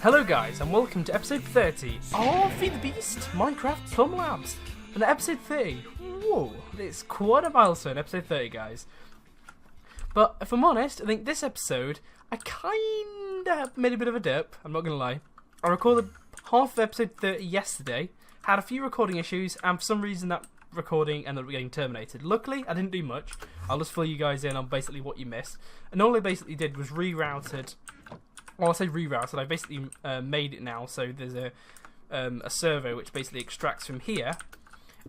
Hello guys, and welcome to episode 30 of Feed the Beast, Minecraft Plum Labs. And episode 30, whoa, it's quite a milestone, episode 30 guys. But if I'm honest, I think this episode, I kinda made a bit of a dip, I'm not gonna lie. I recorded half of episode 30 yesterday, had a few recording issues, and for some reason that recording ended up getting terminated. Luckily, I didn't do much. I'll just fill you guys in on basically what you missed. And all I basically did was rerouted. Well, I say rerouted. I basically made it now, so there's a servo which basically extracts from here,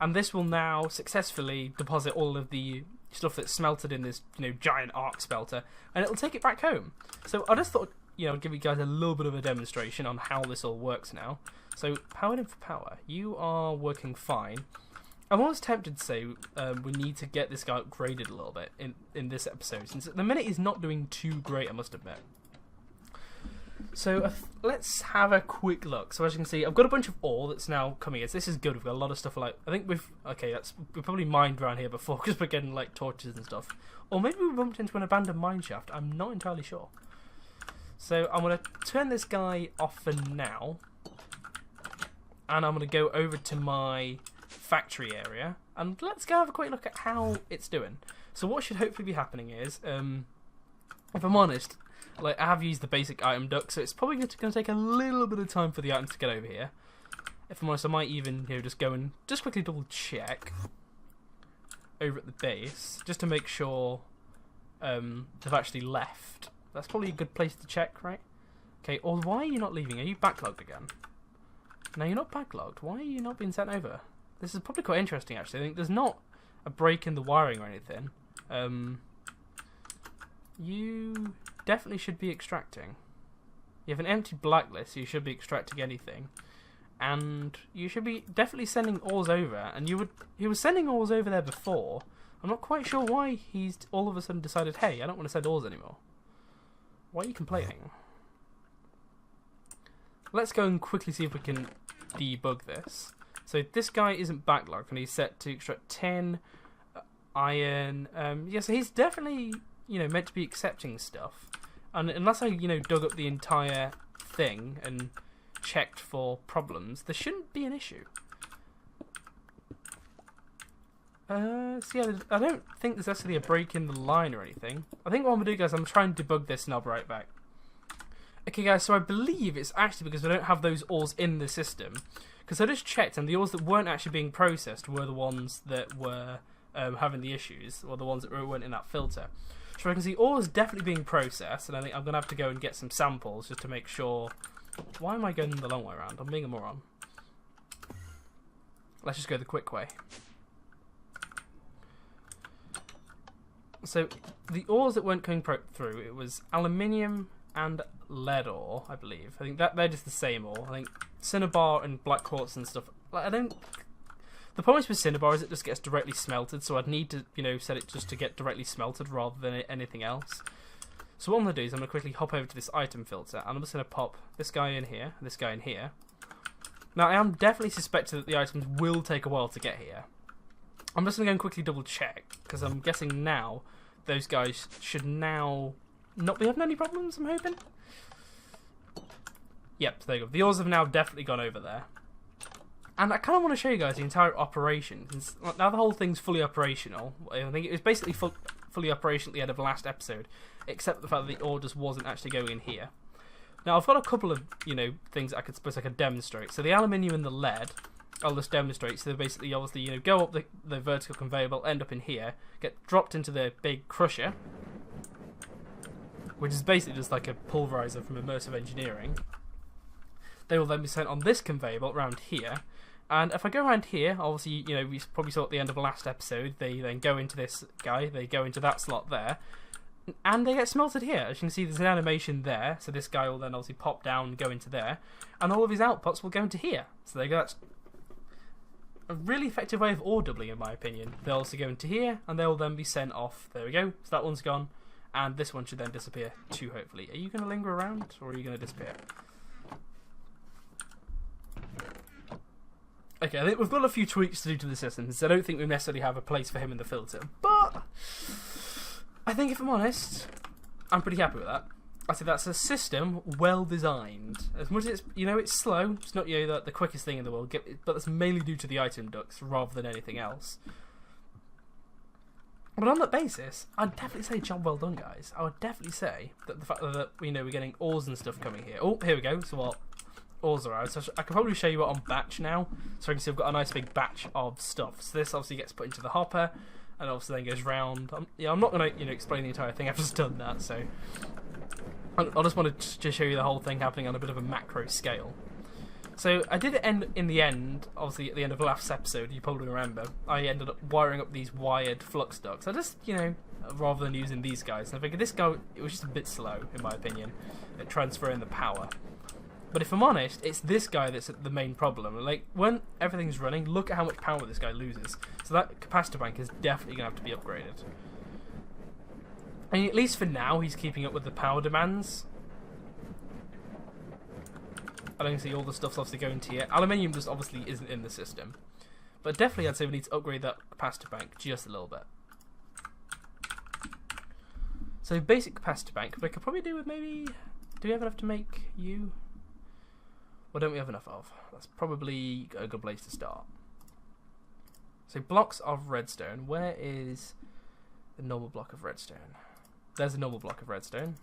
and this will now successfully deposit all of the stuff that's smelted in this, giant arc smelter, and it'll take it back home. So I just thought, I'd give you guys a little bit of a demonstration on how this all works now. So powered in for power, you are working fine. I'm almost tempted to say we need to get this guy upgraded a little bit in this episode, since at the minute he's not doing too great, I must admit. So let's have a quick look. So as you can see, I've got a bunch of ore that's now coming in. So this is good. We've got a lot of stuff like, I think we've probably mined around here before because we're getting like torches and stuff. Or maybe we bumped into an abandoned mine shaft. I'm not entirely sure. So I'm going to turn this guy off for now. And I'm going to go over to my factory area. And let's go have a quick look at how it's doing. So what should hopefully be happening is, if I'm honest, I have used the basic item duct, so it's probably going to take a little bit of time for the items to get over here. If I'm honest, I might even just go and just quickly double check over at the base, just to make sure they've actually left. That's probably a good place to check, right? Okay, or why are you not leaving? Are you backlogged again? No, you're not backlogged. Why are you not being sent over? This is probably quite interesting, actually. I think there's not a break in the wiring or anything. You definitely should be extracting. You have an empty blacklist, so you should be extracting anything. And you should be definitely sending ores over. And he was sending ores over there before. I'm not quite sure why he's all of a sudden decided, hey, I don't want to send ores anymore. Why are you complaining? Let's go and quickly see if we can debug this. So this guy isn't backlogged, and he's set to extract 10 iron. Yeah, so he's definitely meant to be accepting stuff. And unless I, dug up the entire thing and checked for problems, there shouldn't be an issue. So yeah, I don't think there's actually a break in the line or anything. I think what I'm going to do, guys, I'm trying to debug this and I'll be right back. Okay, guys, so I believe it's actually because we don't have those ores in the system. Because I just checked, and the ores that weren't actually being processed were the ones that were having the issues, or the ones that weren't in that filter. So I can see ore is definitely being processed, and I think I'm going to have to go and get some samples just to make sure. Why am I going the long way around? I'm being a moron. Let's just go the quick way. So the ores that weren't coming through, it was aluminium and lead ore, I believe. I think they're just the same ore. I think cinnabar and black quartz and stuff. The problem with cinnabar is it just gets directly smelted, so I'd need to, set it just to get directly smelted rather than anything else. So what I'm going to do is I'm going to quickly hop over to this item filter, and I'm just going to pop this guy in here, this guy in here. Now, I am definitely suspecting that the items will take a while to get here. I'm just going to go and quickly double check, because I'm guessing now those guys should now not be having any problems, I'm hoping. Yep, so there you go. The ores have now definitely gone over there. And I kind of want to show you guys the entire operation. Now the whole thing's fully operational. I think it was basically fully operational at the end of the last episode, except the fact that the ore just wasn't actually going in here. Now I've got a couple of things I could demonstrate. So the aluminium and the lead, I'll just demonstrate. So they basically, obviously, go up the vertical conveyor belt, end up in here, get dropped into the big crusher, which is basically just like a pulverizer from immersive engineering. They will then be sent on this conveyor belt around here. And if I go around here, obviously, we probably saw at the end of the last episode, they then go into this guy, they go into that slot there, and they get smelted here. As you can see, there's an animation there, so this guy will then obviously pop down and go into there, and all of his outputs will go into here. So there you go, that's a really effective way of ore doubling, in my opinion. They'll also go into here, and they'll then be sent off. There we go, so that one's gone, and this one should then disappear too, hopefully. Are you going to linger around, or are you going to disappear? Okay, I think we've got a few tweaks to do to the system, so I don't think we necessarily have a place for him in the filter. But I think, if I'm honest, I'm pretty happy with that. I say that's a system well designed. As much as it's, it's slow, it's not the quickest thing in the world, but that's mainly due to the item ducts rather than anything else. But on that basis, I'd definitely say job well done, guys. I would definitely say that the fact that we're getting ores and stuff coming here. Oh, here we go. So what? Ores are out. So I can probably show you it on batch now. So I can see I've got a nice big batch of stuff. So this obviously gets put into the hopper, and obviously then goes round. I'm not going to explain the entire thing. I've just done that. So I just wanted to show you the whole thing happening on a bit of a macro scale. So I did end in the end, obviously at the end of last episode, you probably remember, I ended up wiring up these wired flux ducts. I just, rather than using these guys, and I figured this guy, it was just a bit slow, in my opinion, at transferring the power. But if I'm honest, it's this guy that's the main problem. Like, when everything's running, look at how much power this guy loses. So that capacitor bank is definitely going to have to be upgraded. And at least for now, he's keeping up with the power demands. I don't see all the stuff's obviously going to here. Aluminium just obviously isn't in the system. But definitely I'd say we need to upgrade that capacitor bank just a little bit. So basic capacitor bank, we could probably do with maybe... Do we have enough to make you? What don't we have enough of? That's probably a good place to start. So blocks of redstone. Where is the normal block of redstone? There's a normal block of redstone.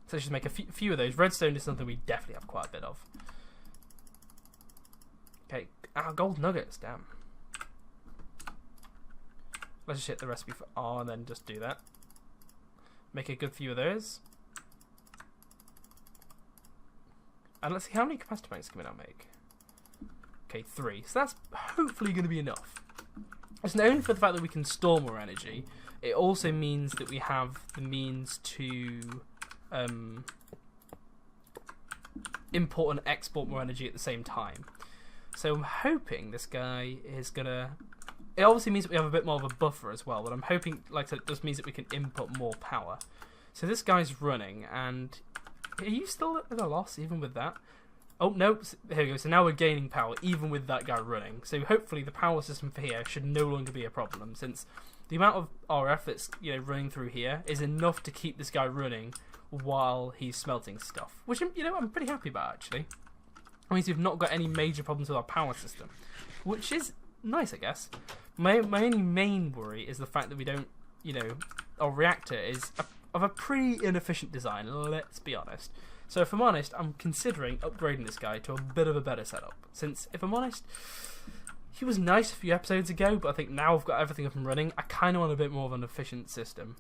So let's just make a few of those. Redstone is something we definitely have quite a bit of. Okay, gold nuggets, damn. Let's just hit the recipe for R and then just do that. Make a good few of those. And let's see, how many capacitor banks can we now make? Okay, 3. So that's hopefully going to be enough. It's known for the fact that we can store more energy. It also means that we have the means to... import and export more energy at the same time. So I'm hoping this guy is gonna... It obviously means that we have a bit more of a buffer as well, but I'm hoping, like I said, it just means that we can input more power. So this guy's running, and... Are you still at a loss, even with that? Oh, no, here we go. So now we're gaining power, even with that guy running. So hopefully the power system for here should no longer be a problem, since the amount of RF that's running through here is enough to keep this guy running while he's smelting stuff, which I'm pretty happy about, actually. That means we've not got any major problems with our power system, which is nice, I guess. My only main worry is the fact that we don't, our reactor is of a pretty inefficient design, let's be honest. So if I'm honest, I'm considering upgrading this guy to a bit of a better setup, since if I'm honest, he was nice a few episodes ago, but I think now I've got everything up and running, I kind of want a bit more of an efficient system.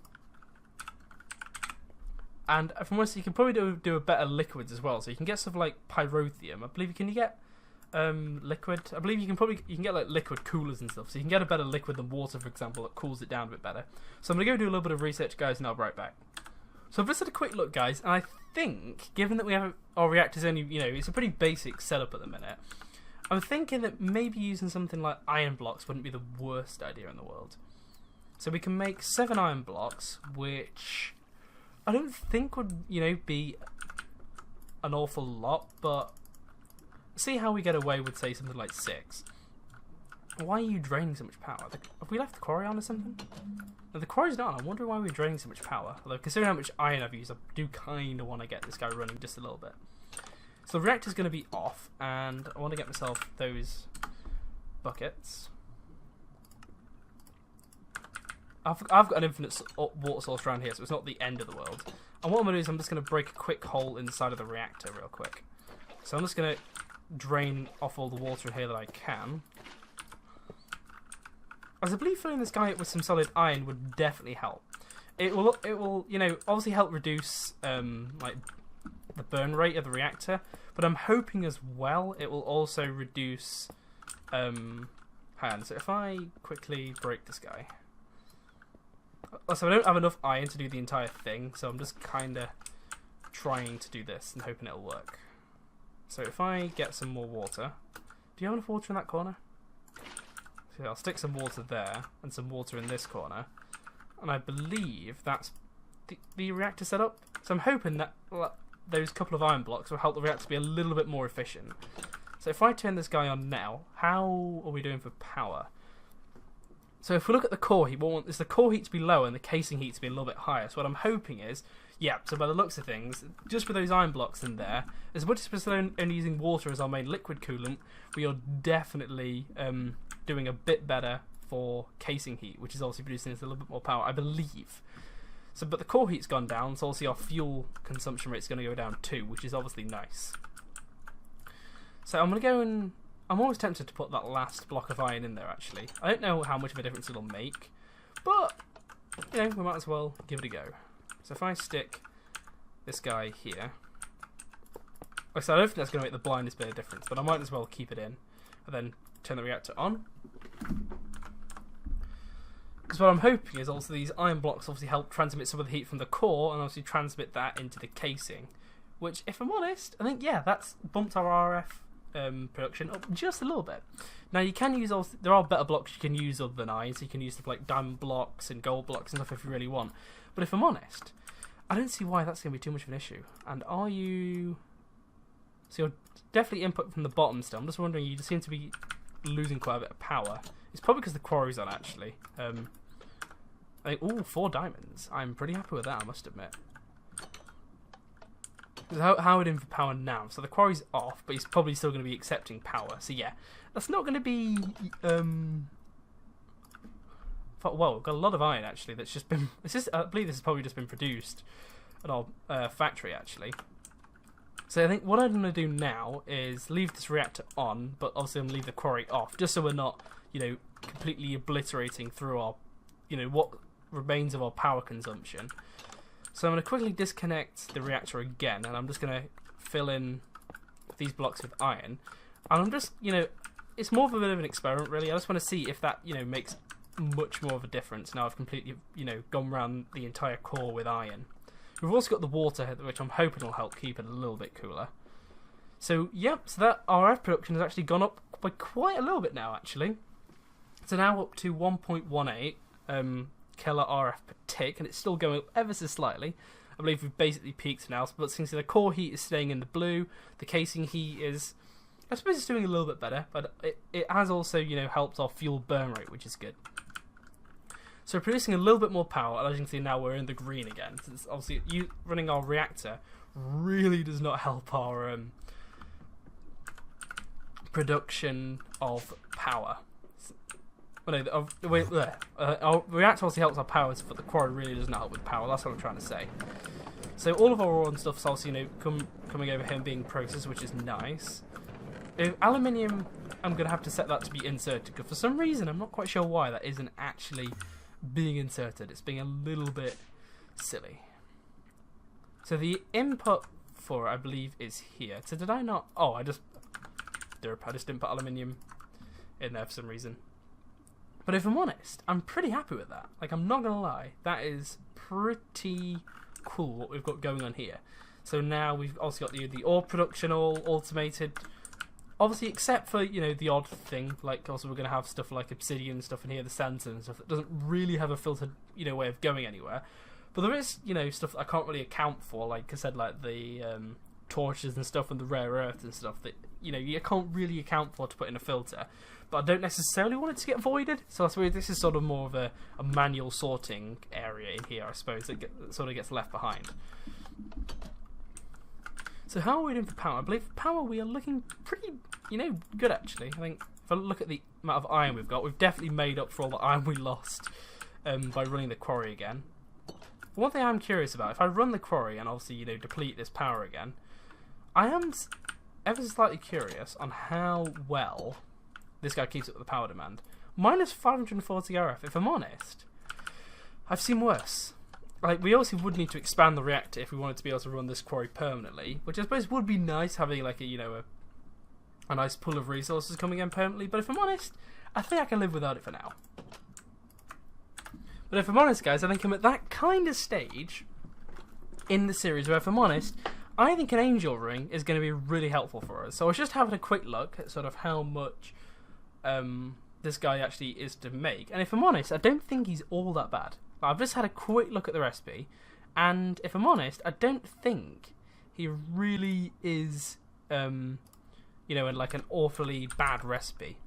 And if I'm honest, you can probably do a better liquids as well. So you can get stuff like pyrotheum. I believe you get liquid. I believe you can get like liquid coolers and stuff. So you can get a better liquid than water, for example, that cools it down a bit better. So I'm gonna go do a little bit of research, guys, and I'll be right back. So I've just had a quick look, guys, and I think, given that we have our reactors only, it's a pretty basic setup at the minute. I'm thinking that maybe using something like iron blocks wouldn't be the worst idea in the world. So we can make 7 iron blocks, which I don't think would, be an awful lot, but see how we get away with, say, something like 6. Why are you draining so much power? Have we left the quarry on or something? No, the quarry's not on. I wonder why we're draining so much power. Although, considering how much iron I've used, I do kind of want to get this guy running just a little bit. So the reactor's going to be off, and I want to get myself those buckets. I've got an infinite water source around here, so it's not the end of the world. And what I'm going to do is I'm just going to break a quick hole inside of the reactor real quick. So I'm just going to drain off all the water in here that I can. As I believe filling this guy up with some solid iron would definitely help. It will obviously help reduce like the burn rate of the reactor, but I'm hoping as well it will also reduce So if I quickly break this guy. So I don't have enough iron to do the entire thing, so I'm just kind of trying to do this and hoping it'll work. So if I get some more water... Do you have enough water in that corner? So I'll stick some water there and some water in this corner. And I believe that's the reactor setup. So I'm hoping that those couple of iron blocks will help the reactor be a little bit more efficient. So if I turn this guy on now, how are we doing for power? So if we look at the core heat, we want the core heat to be lower and the casing heat to be a little bit higher. So what I'm hoping is Yeah, so by the looks of things, just with those iron blocks in there, as much as we're still only using water as our main liquid coolant, we are definitely doing a bit better for casing heat, which is obviously producing us a little bit more power, I believe. So, but the core heat's gone down, so obviously our fuel consumption rate's going to go down too, which is obviously nice. So I'm going to go and... I'm always tempted to put that last block of iron in there, actually. I don't know how much of a difference it'll make, but, you know, we might as well give it a go. So if I stick this guy here... Like I said, I don't think that's going to make the blindest bit of difference, but I might as well keep it in, and then turn the reactor on. Because what I'm hoping is also these iron blocks obviously help transmit some of the heat from the core and obviously transmit that into the casing. Which, if I'm honest, I think, yeah, that's bumped our RF production up just a little bit. Now, you can use, also, there are better blocks you can use other than iron, so you can use stuff like diamond blocks and gold blocks and stuff if you really want. But if I'm honest, I don't see why that's going to be too much of an issue. And are you... So you're definitely input from the bottom still. I'm just wondering, you seem to be losing quite a bit of power. It's probably because the quarry's on, actually. Ooh, 4 diamonds. I'm pretty happy with that, I must admit. How are we doing for power now? So the quarry's off, but he's probably still going to be accepting power. So yeah, that's not going to be... Well, we've got a lot of iron, actually, that's just been... I believe this has probably just been produced at our factory, actually. So I think what I'm going to do now is leave this reactor on, but obviously I'm going to leave the quarry off, just so we're not, you know, completely obliterating through our, you know, what remains of our power consumption. So I'm going to quickly disconnect the reactor again, and I'm just going to fill in these blocks with iron. And I'm just, you know, it's more of a bit of an experiment, really. I just want to see if that, you know, makes much more of a difference now I've completely, you know, gone around the entire core with iron. We've also got the water, which I'm hoping will help keep it a little bit cooler. So, yep, so that RF production has actually gone up by quite a little bit now, actually. So now up to 1.18 kilo RF per tick, and it's still going up ever so slightly. I believe we've basically peaked now, but since the core heat is staying in the blue, the casing heat is, I suppose it's doing a little bit better, but it has also, you know, helped our fuel burn rate, which is good. So we're producing a little bit more power, and as you can see now we're in the green again. Since obviously running our reactor really does not help our production of power. Well, no, our reactor obviously helps our powers, but the quarry really does not help with power. That's what I'm trying to say. So all of our ore and stuff is also, you know, coming over here and being processed, which is nice. Aluminium, I'm going to have to set that to be inserted, because for some reason, I'm not quite sure why, that isn't actually being inserted. It's being a little bit silly. So the input for it, I believe, is here. So did I not... Oh, I just didn't put aluminium in there for some reason. But if I'm honest, I'm pretty happy with that. Like, I'm not going to lie. That is pretty cool what we've got going on here. So now we've also got the ore production all automated. Obviously, except for, you know, the odd thing, like also we're going to have stuff like obsidian stuff in here, the sandstone and stuff that doesn't really have a filtered, you know, way of going anywhere. But there is, you know, stuff that I can't really account for, like I said, like the torches and stuff and the rare earth and stuff that, you know, you can't really account for to put in a filter. But I don't necessarily want it to get voided, so I suppose this is sort of more of a manual sorting area in here, I suppose, that sort of gets left behind. So how are we doing for power? I believe for power we are looking pretty, you know, good actually. I think if I look at the amount of iron we've got, we've definitely made up for all the iron we lost by running the quarry again. One thing I'm curious about, if I run the quarry and obviously, you know, deplete this power again, I am ever so slightly curious on how well this guy keeps up with the power demand. Minus 540 RF, if I'm honest, I've seen worse. Like, we obviously would need to expand the reactor if we wanted to be able to run this quarry permanently, which I suppose would be nice, having like a, you know, a nice pool of resources coming in permanently. But if I'm honest, I think I can live without it for now. But if I'm honest, guys, I think I'm at that kind of stage in the series where, if I'm honest, I think an angel ring is going to be really helpful for us. So I was just having a quick look at sort of how much this guy actually is to make, and if I'm honest, I don't think he's all that bad. I've just had a quick look at the recipe, and if I'm honest, I don't think he really is, you know, like an awfully bad recipe.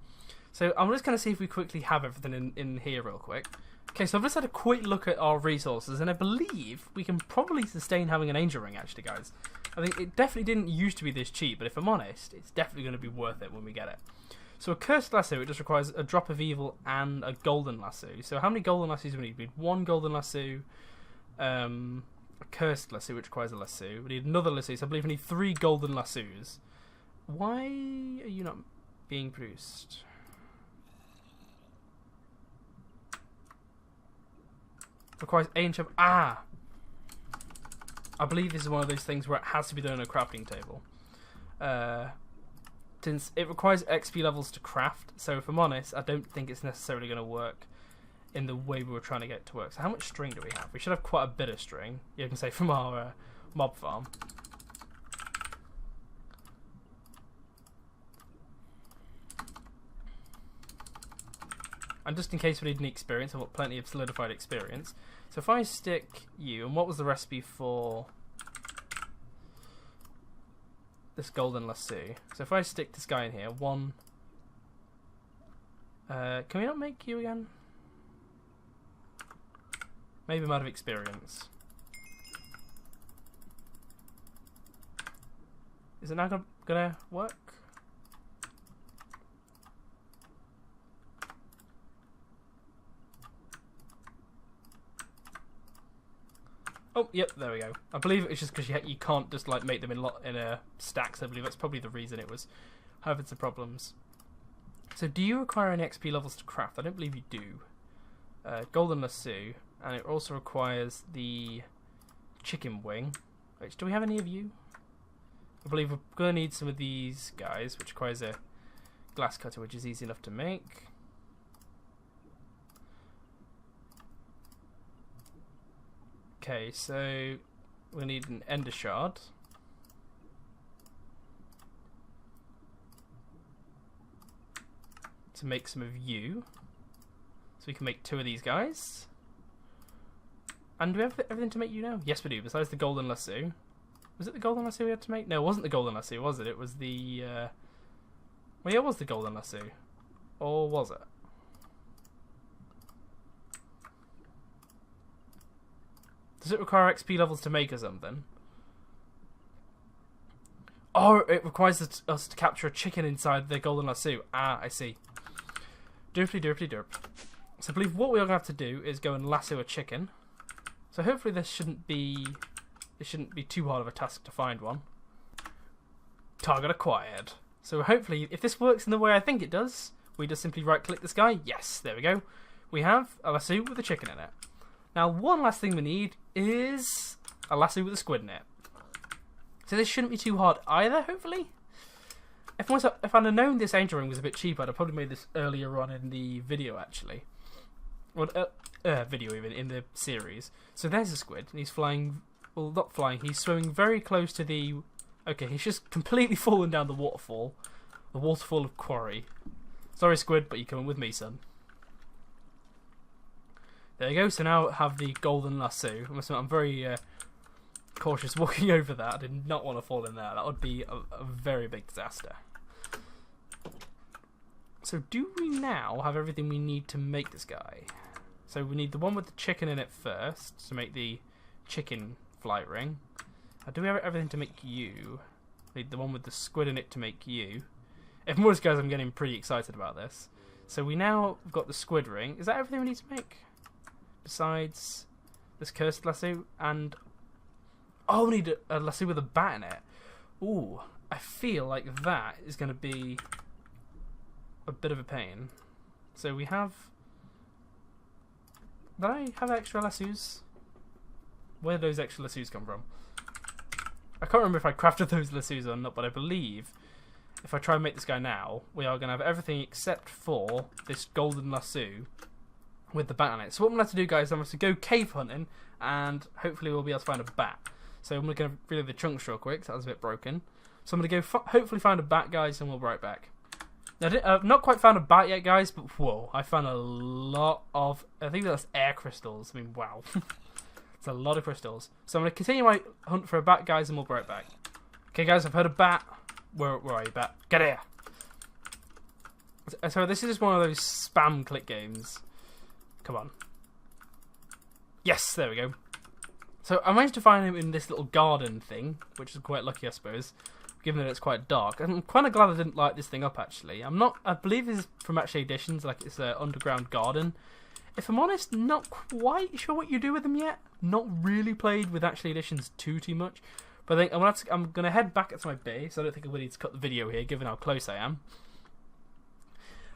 So I'm just going to see if we quickly have everything in here real quick. Okay, so I've just had a quick look at our resources, and I believe we can probably sustain having an angel ring, actually, guys. I think it definitely didn't used to be this cheap, but if I'm honest, it's definitely going to be worth it when we get it. So a cursed lasso, it just requires a drop of evil and a golden lasso. So how many golden lassos do we need? We need one golden lasso, a cursed lasso, which requires a lasso. We need another lasso, so I believe we need 3 golden lassos. Why are you not being produced? Requires ancient. Ah! I believe this is one of those things where it has to be done on a crafting table. Since it requires XP levels to craft, so if I'm honest, I don't think it's necessarily going to work in the way we were trying to get it to work. So how much string do we have? We should have quite a bit of string, you can say, from our mob farm. And just in case we need any experience, I've got plenty of solidified experience. So if I stick you, and what was the recipe for this golden lasso? So if I stick this guy in here, one... can we not make you again? Maybe I'm out of experience. Is it now gonna work? Oh, yep, there we go. I believe it's just because you can't just like make them in stacks. I believe that's probably the reason it was having some problems. So, do you require any XP levels to craft? I don't believe you do. Golden lasso, and it also requires the chicken wing. Which, do we have any of you? I believe we're gonna need some of these guys, which requires a glass cutter, which is easy enough to make. Okay, so we need an ender shard. To make some of you. So we can make 2 of these guys. And do we have everything to make you now? Yes, we do, besides the golden lasso. Was it the golden lasso we had to make? No, it wasn't the golden lasso, was it? It was the... Well, yeah, it was the golden lasso. Or was it? Does it require XP levels to make or something? Oh, it requires us to capture a chicken inside the golden lasso. Ah, I see. Derply derply derp. So I believe what we're going to have to do is go and lasso a chicken. So hopefully this shouldn't be too hard of a task to find one. Target acquired. So hopefully, if this works in the way I think it does, we just simply right-click this guy. Yes, there we go. We have a lasso with a chicken in it. Now, one last thing we need is a lasso with a squid in it. So this shouldn't be too hard either, hopefully. If I'd have known this angel ring was a bit cheaper, I'd have probably made this earlier on in the video, actually. Well, video even, in the series. So there's a squid, and he's flying... Well, not flying, he's swimming very close to the... Okay, he's just completely fallen down the waterfall. The waterfall of quarry. Sorry, squid, but you're coming with me, son. There you go, so now I have the golden lasso. I'm very cautious walking over that. I did not want to fall in there. That would be a very big disaster. So do we now have everything we need to make this guy? So we need the one with the chicken in it first to make the chicken flight ring. Do we have everything to make you? We need the one with the squid in it to make you. If more guys, I'm getting pretty excited about this. So we now have got the squid ring. Is that everything we need to make? Besides this cursed lasso and... Oh, we need a lasso with a bat in it. Ooh, I feel like that is going to be a bit of a pain. So we have... Did I have extra lassos? Where did those extra lassos come from? I can't remember if I crafted those lassos or not, but I believe if I try and make this guy now, we are going to have everything except for this golden lasso with the bat on it. So what I'm going to have to do, guys, I'm going to go cave hunting, and hopefully we'll be able to find a bat. So I'm going to reload the chunks real quick, so that was a bit broken. So I'm going to go hopefully find a bat, guys, and we'll be right back. Now, I've not quite found a bat yet, guys, but whoa, I found a lot of... I think that's air crystals. I mean, wow. It's a lot of crystals. So I'm going to continue my hunt for a bat, guys, and we'll be right back. Okay, guys, I've heard a bat. Where are you, bat? Get here! So this is just one of those spam click games. Come on. Yes, there we go. So I managed to find him in this little garden thing, which is quite lucky, I suppose, given that it's quite dark. I'm kind of glad I didn't light this thing up, actually. I believe it's from Actually Editions, like it's an underground garden. If I'm honest, not quite sure what you do with them yet. Not really played with Actually Editions too much. But I think I'm gonna head back to my base. I don't think I'm going to need to cut the video here, given how close I am.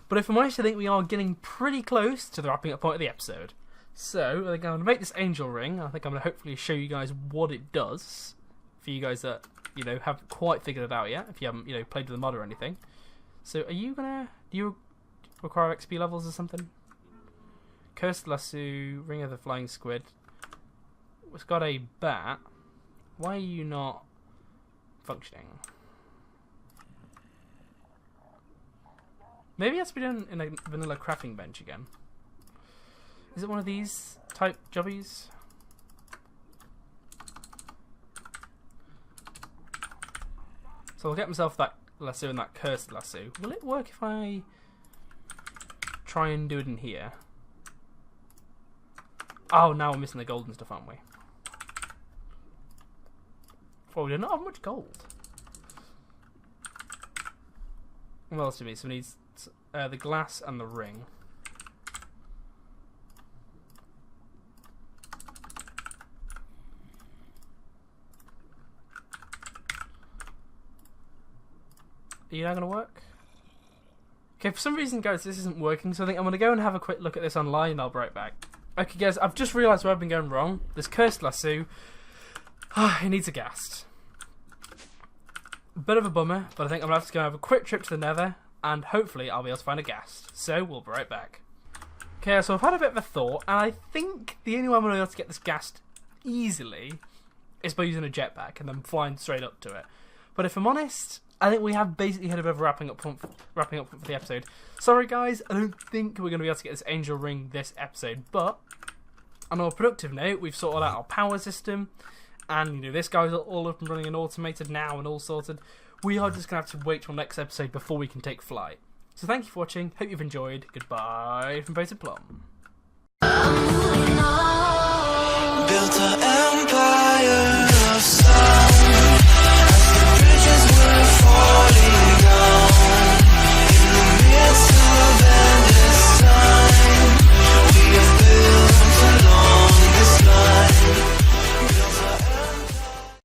But if I'm honest, I think we are getting pretty close to the wrapping up point of the episode. So, I think I'm going to make this angel ring. I think I'm going to hopefully show you guys what it does. For you guys that, haven't quite figured it out yet. If you haven't, played with the mod or anything. So, are you going to... Do you require XP levels or something? Cursed Lasso, Ring of the Flying Squid. It's got a bat. Why are you not functioning? Maybe it has to be done in a vanilla crafting bench again. Is it one of these type jobbies? So I'll get myself that lasso and that cursed lasso. Will it work if I try and do it in here? Oh, now we're missing the gold and stuff, aren't we? Oh, we do not have much gold. What else do we need? So we need the glass and the ring. Are you not going to work? Okay, for some reason, guys, this isn't working, so I think I'm going to go and have a quick look at this online and I'll be right back. Okay, guys, I've just realised where I've been going wrong. This cursed lasso, it needs a ghast. Bit of a bummer, but I think I'm going to have to go have a quick trip to the nether, and hopefully I'll be able to find a ghast. So, we'll be right back. Okay, so I've had a bit of a thought, and I think the only way I'm going to be able to get this ghast easily is by using a jetpack and then flying straight up to it. But if I'm honest, I think we have basically had a bit of a wrapping up point for the episode. Sorry guys, I don't think we're going to be able to get this angel ring this episode, but on a more productive note, we've sorted out our power system, and this guy's all up and running and automated now and all sorted. We are just going to have to wait till next episode before we can take flight. So thank you for watching, hope you've enjoyed, goodbye from Plum. Built an empire.